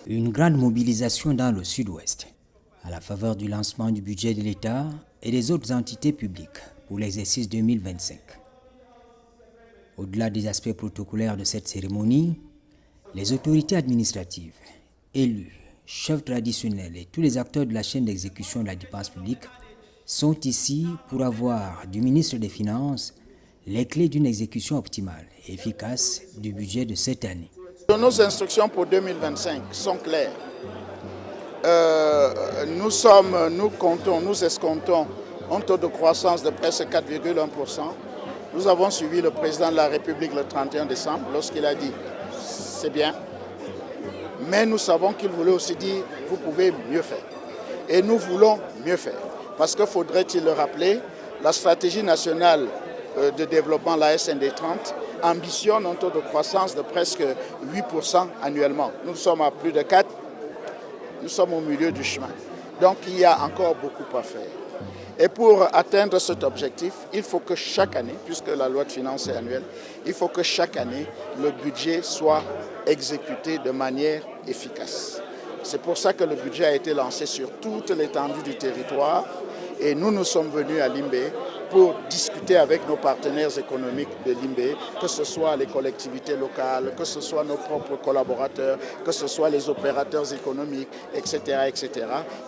Une grande mobilisation dans le sud-ouest, à la faveur du lancement du budget de l'État et des autres entités publiques pour l'exercice 2025. Au-delà des aspects protocolaires de cette cérémonie, les autorités administratives, élus, chefs traditionnels et tous les acteurs de la chaîne d'exécution de la dépense publique sont ici pour avoir du ministre des Finances les clés d'une exécution optimale et efficace du budget de cette année. Nos instructions pour 2025 sont claires. Nous escomptons un taux de croissance de presque 4,1%. Nous avons suivi le président de la République le 31 décembre lorsqu'il a dit « c'est bien ». Mais nous savons qu'il voulait aussi dire « vous pouvez mieux faire ». Et nous voulons mieux faire. Parce que faudrait-il le rappeler, la stratégie nationale de développement, la SND 30, ambitionne un taux de croissance de presque 8% annuellement. Nous sommes à plus de 4%, nous sommes au milieu du chemin. Donc il y a encore beaucoup à faire. Et pour atteindre cet objectif, il faut que chaque année, puisque la loi de finances est annuelle, il faut que chaque année, le budget soit exécuté de manière efficace. C'est pour ça que le budget a été lancé sur toute l'étendue du territoire et nous sommes venus à Limbé pour discuter avec nos partenaires économiques de Limbé, que ce soit les collectivités locales, que ce soit nos propres collaborateurs, que ce soit les opérateurs économiques, etc.,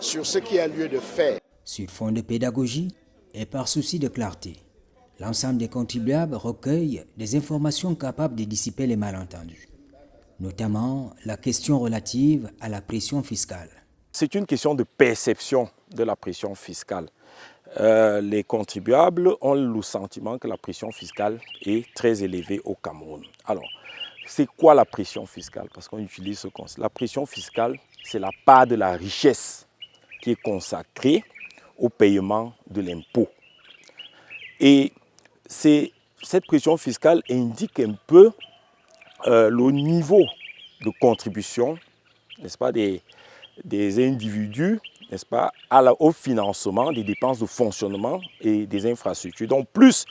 sur ce qu'il y a lieu de faire. Sur fond de pédagogie et par souci de clarté, l'ensemble des contribuables recueille des informations capables de dissiper les malentendus, notamment la question relative à la pression fiscale. C'est une question de perception de la pression fiscale. Les contribuables ont le sentiment que la pression fiscale est très élevée au Cameroun. Alors, c'est quoi la pression fiscale? Parce qu'on utilise ce concept. La pression fiscale, c'est la part de la richesse qui est consacrée au paiement de l'impôt. Et cette pression fiscale indique un peu le niveau de contribution, n'est-ce pas, des individus, n'est-ce pas, au financement des dépenses de fonctionnement et des infrastructures. Donc plus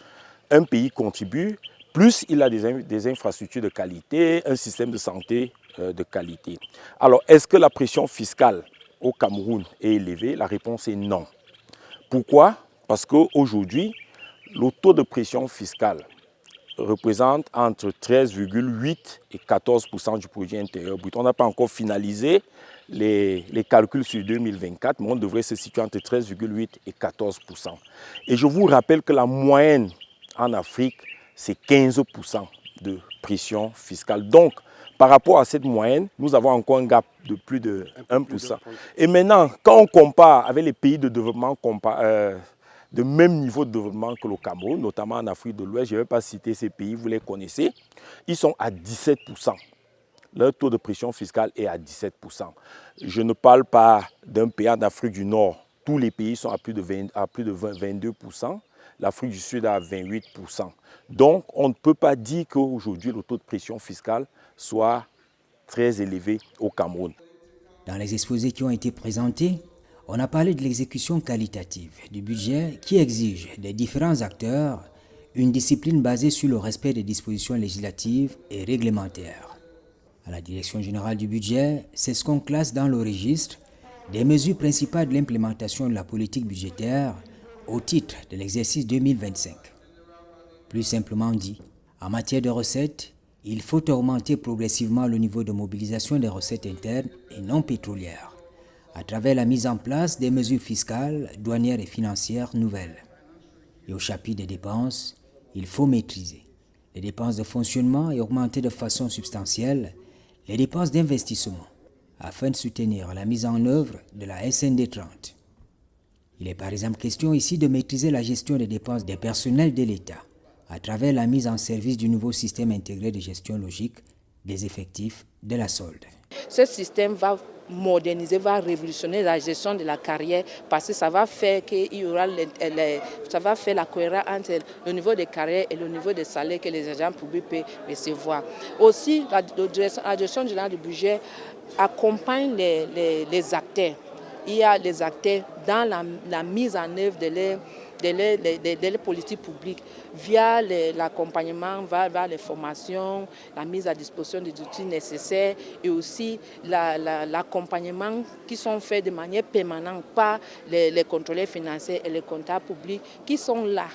un pays contribue, plus il a des infrastructures de qualité, un système de santé de qualité. Alors, est-ce que la pression fiscale au Cameroun est élevée? La réponse est non. Pourquoi? Parce qu'aujourd'hui, le taux de pression fiscale représente entre 13,8 et 14% du produit intérieur brut. On n'a pas encore finalisé les calculs sur 2024, mais on devrait se situer entre 13,8 et 14%. Et je vous rappelle que la moyenne en Afrique, c'est 15% de pression fiscale. Donc, par rapport à cette moyenne, nous avons encore un gap de plus de 1%. Et maintenant, quand on compare avec les pays de développement de même niveau de développement que le Cameroun, notamment en Afrique de l'Ouest, je ne vais pas citer ces pays, vous les connaissez, ils sont à 17%. Leur taux de pression fiscale est à 17%. Je ne parle pas d'un pays en Afrique du Nord. Tous les pays sont à plus de 22%. L'Afrique du Sud à 28%. Donc, on ne peut pas dire qu'aujourd'hui, le taux de pression fiscale soit très élevé au Cameroun. Dans les exposés qui ont été présentés, on a parlé de l'exécution qualitative du budget qui exige des différents acteurs une discipline basée sur le respect des dispositions législatives et réglementaires. À la Direction générale du budget, c'est ce qu'on classe dans le registre des mesures principales de l'implémentation de la politique budgétaire au titre de l'exercice 2025. Plus simplement dit, en matière de recettes, il faut augmenter progressivement le niveau de mobilisation des recettes internes et non pétrolières, à travers la mise en place des mesures fiscales, douanières et financières nouvelles. Et au chapitre des dépenses, il faut maîtriser les dépenses de fonctionnement et augmenter de façon substantielle les dépenses d'investissement, afin de soutenir la mise en œuvre de la SND 30. Il est par exemple question ici de maîtriser la gestion des dépenses des personnels de l'État, à travers la mise en service du nouveau système intégré de gestion logique des effectifs de la solde. Ce système va moderniser, va révolutionner la gestion de la carrière parce que ça va faire qu'il y aura ça va faire la cohérence entre le niveau de carrière et le niveau de salaire que les agents publics peuvent recevoir. Aussi, la direction générale du budget accompagne les acteurs. Il y a les acteurs dans la mise en œuvre de les politiques publiques via l'accompagnement, vers les formations, la mise à disposition des outils nécessaires et aussi l'accompagnement qui sont faits de manière permanente par les contrôleurs financiers et les comptables publics qui sont là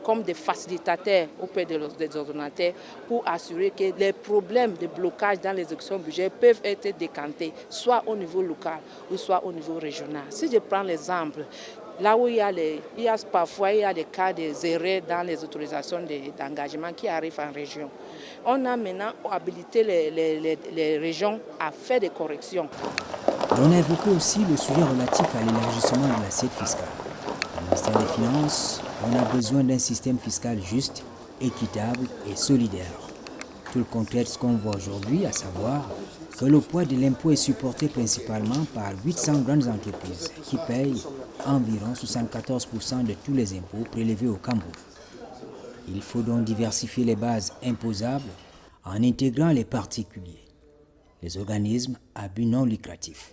comme des facilitateurs auprès des ordonnateurs pour assurer que les problèmes de blocage dans l'exécution budgétaire peuvent être décantés, soit au niveau local ou soit au niveau régional. Si je prends l'exemple, là où il y a parfois des cas des erreurs dans les autorisations d'engagement qui arrivent en région, on a maintenant habilité les régions à faire des corrections. On a évoqué aussi le sujet relatif à l'élargissement de l'assiette fiscale. Au ministère des Finances, on a besoin d'un système fiscal juste, équitable et solidaire. Tout le contexte qu'on voit aujourd'hui, à savoir que le poids de l'impôt est supporté principalement par 800 grandes entreprises qui payent environ 74% de tous les impôts prélevés au Cameroun. Il faut donc diversifier les bases imposables en intégrant les particuliers, les organismes à but non lucratif.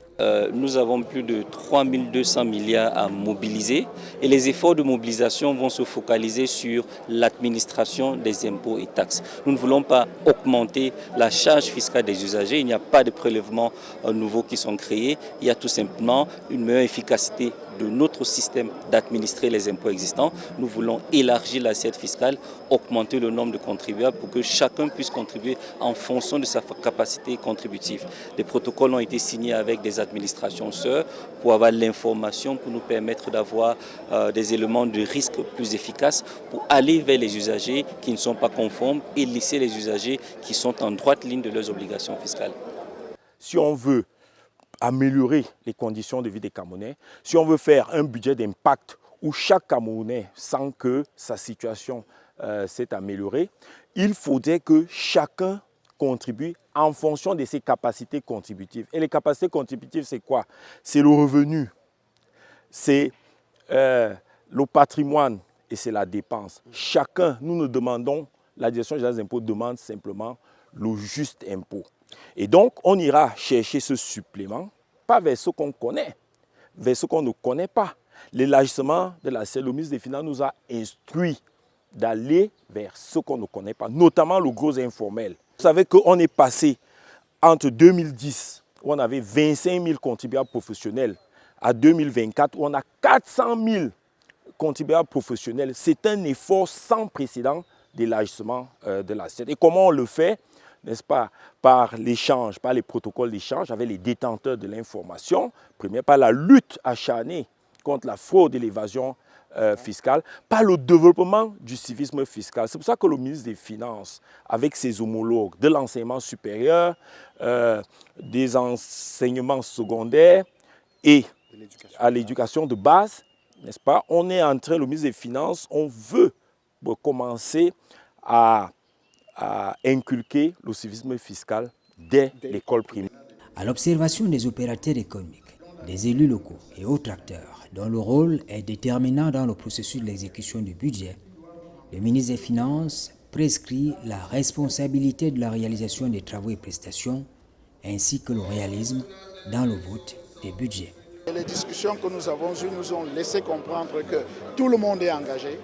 Nous avons plus de 3200 milliards à mobiliser et les efforts de mobilisation vont se focaliser sur l'administration des impôts et taxes. Nous ne voulons pas augmenter la charge fiscale des usagers, il n'y a pas de prélèvements nouveaux qui sont créés, il y a tout simplement une meilleure efficacité de notre système d'administrer les impôts existants. Nous voulons élargir l'assiette fiscale, augmenter le nombre de contribuables pour que chacun puisse contribuer en fonction de sa capacité contributive. Les protocoles ont été signés avec des administrations sœurs pour avoir l'information, pour nous permettre d'avoir des éléments de risque plus efficaces pour aller vers les usagers qui ne sont pas conformes et laisser les usagers qui sont en droite ligne de leurs obligations fiscales. Si on veut améliorer les conditions de vie des Camerounais, si on veut faire un budget d'impact où chaque Camerounais sent que sa situation s'est améliorée, il faudrait que chacun contribue en fonction de ses capacités contributives. Et les capacités contributives, c'est quoi? C'est le revenu, c'est le patrimoine et c'est la dépense. Chacun, nous nous demandons, la Direction générale des impôts demande simplement le juste impôt. Et donc, on ira chercher ce supplément, pas vers ce qu'on connaît, vers ce qu'on ne connaît pas. L'élargissement de l'assiette, le ministre des Finances nous a instruit d'aller vers ce qu'on ne connaît pas, notamment le gros informel. Vous savez qu'on est passé entre 2010, où on avait 25 000 contribuables professionnels, à 2024, où on a 400 000 contribuables professionnels. C'est un effort sans précédent d'élargissement de l'assiette. Et comment on le fait? N'est-ce pas, par l'échange, par les protocoles d'échange avec les détenteurs de l'information, premièrement par la lutte acharnée contre la fraude et l'évasion fiscale, par le développement du civisme fiscal. C'est pour ça que le ministre des Finances, avec ses homologues de l'enseignement supérieur, des enseignements secondaires et à l'éducation de base, n'est-ce pas, on est en train, le ministre des Finances, on veut commencer à inculquer le civisme fiscal dès l'école primaire. À l'observation des opérateurs économiques, des élus locaux et autres acteurs dont le rôle est déterminant dans le processus de l'exécution du budget, le ministre des Finances prescrit la responsabilité de la réalisation des travaux et prestations ainsi que le réalisme dans le vote des budgets. Les discussions que nous avons eues nous ont laissé comprendre que tout le monde est engagé,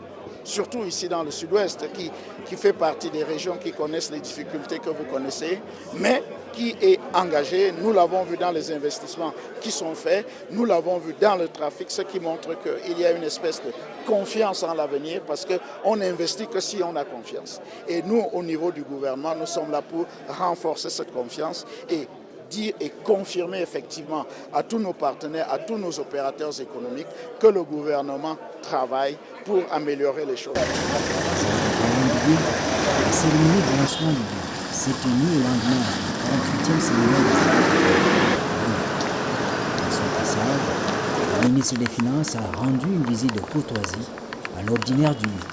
surtout ici dans le sud-ouest, qui fait partie des régions qui connaissent les difficultés que vous connaissez, mais qui est engagé. Nous l'avons vu dans les investissements qui sont faits, nous l'avons vu dans le trafic, ce qui montre qu'il y a une espèce de confiance en l'avenir, parce qu'on n'investit que si on a confiance. Et nous, au niveau du gouvernement, nous sommes là pour renforcer cette confiance et dire et confirmer effectivement à tous nos partenaires, à tous nos opérateurs économiques que le gouvernement travaille pour améliorer les choses. La cérémonie de lancement du budget s'est tenue au lendemain du 48e séminaire de À son passage, le ministre des Finances a rendu une visite de courtoisie à l'ordinaire du lieu.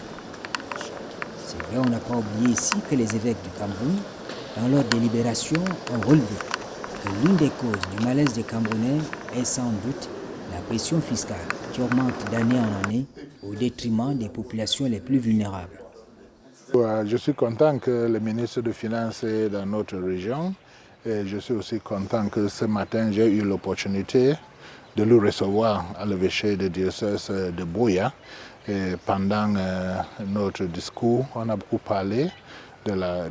C'est vrai, on n'a pas oublié ici que les évêques du Cameroun, dans leur délibération, ont relevé que l'une des causes du malaise des Camerounais est sans doute la pression fiscale qui augmente d'année en année au détriment des populations les plus vulnérables. Je suis content que le ministre des Finances est dans notre région et je suis aussi content que ce matin j'ai eu l'opportunité de le recevoir à l'évêché de diocèse de Buea Et pendant notre discours, on a beaucoup parlé de la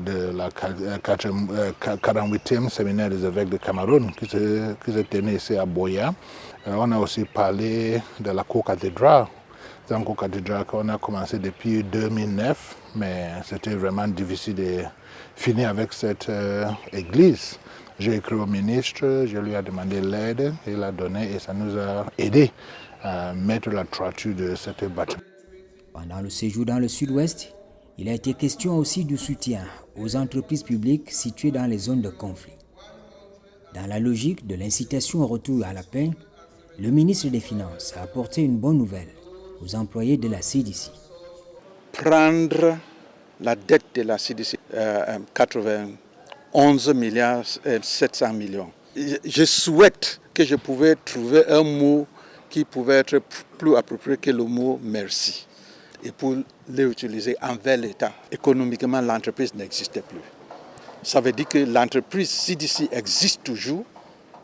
48e séminaire des évêques de Cameroun qui se tenait ici à Boya. On a aussi parlé de la co-cathédrale. C'est une co-cathédrale qu'on a commencé depuis 2009, mais c'était vraiment difficile de finir avec cette église. J'ai écrit au ministre, je lui ai demandé l'aide, il a donné et ça nous a aidé à mettre la toiture de cette bâtiment. Pendant le séjour dans le sud-ouest, il a été question aussi du soutien aux entreprises publiques situées dans les zones de conflit. Dans la logique de l'incitation au retour à la paix, le ministre des Finances a apporté une bonne nouvelle aux employés de la CDC. Prendre la dette de la CDC, 91 milliards et 700 millions. Je souhaite que je pouvais trouver un mot qui pouvait être plus approprié que le mot merci. Et pour l'utiliser envers l'État. Économiquement, l'entreprise n'existait plus. Ça veut dire que l'entreprise CDC existe toujours.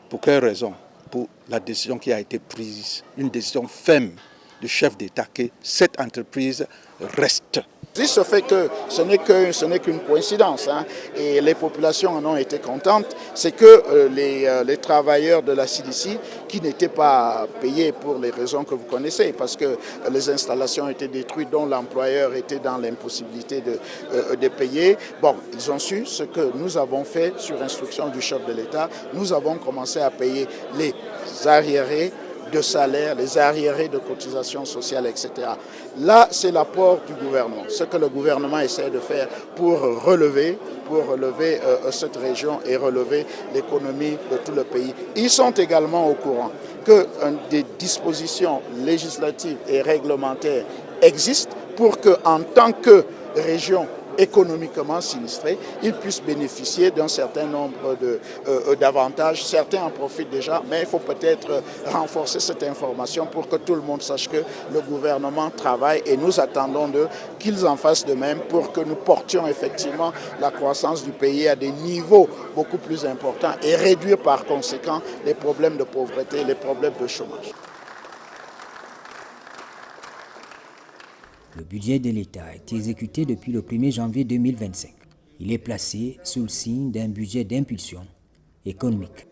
Pour quelle raison? Pour la décision qui a été prise, une décision ferme du chef d'État que cette entreprise reste. Il se fait que ce n'est qu'une coïncidence, hein, et les populations en ont été contentes, c'est que les travailleurs de la CDC qui n'étaient pas payés pour les raisons que vous connaissez, parce que les installations étaient détruites, dont l'employeur était dans l'impossibilité de payer, bon, ils ont su ce que nous avons fait sur instruction du chef de l'État. Nous avons commencé à payer les arriérés de salaire, les arriérés de cotisations sociales, etc. Là, c'est l'apport du gouvernement, ce que le gouvernement essaie de faire pour relever cette région et relever l'économie de tout le pays. Ils sont également au courant que des dispositions législatives et réglementaires existent pour qu'en tant que région économiquement sinistrés, ils puissent bénéficier d'un certain nombre d'avantages. Certains en profitent déjà, mais il faut peut-être renforcer cette information pour que tout le monde sache que le gouvernement travaille et nous attendons d'eux qu'ils en fassent de même pour que nous portions effectivement la croissance du pays à des niveaux beaucoup plus importants et réduire par conséquent les problèmes de pauvreté, les problèmes de chômage. Le budget de l'État a été exécuté depuis le 1er janvier 2025. Il est placé sous le signe d'un budget d'impulsion économique.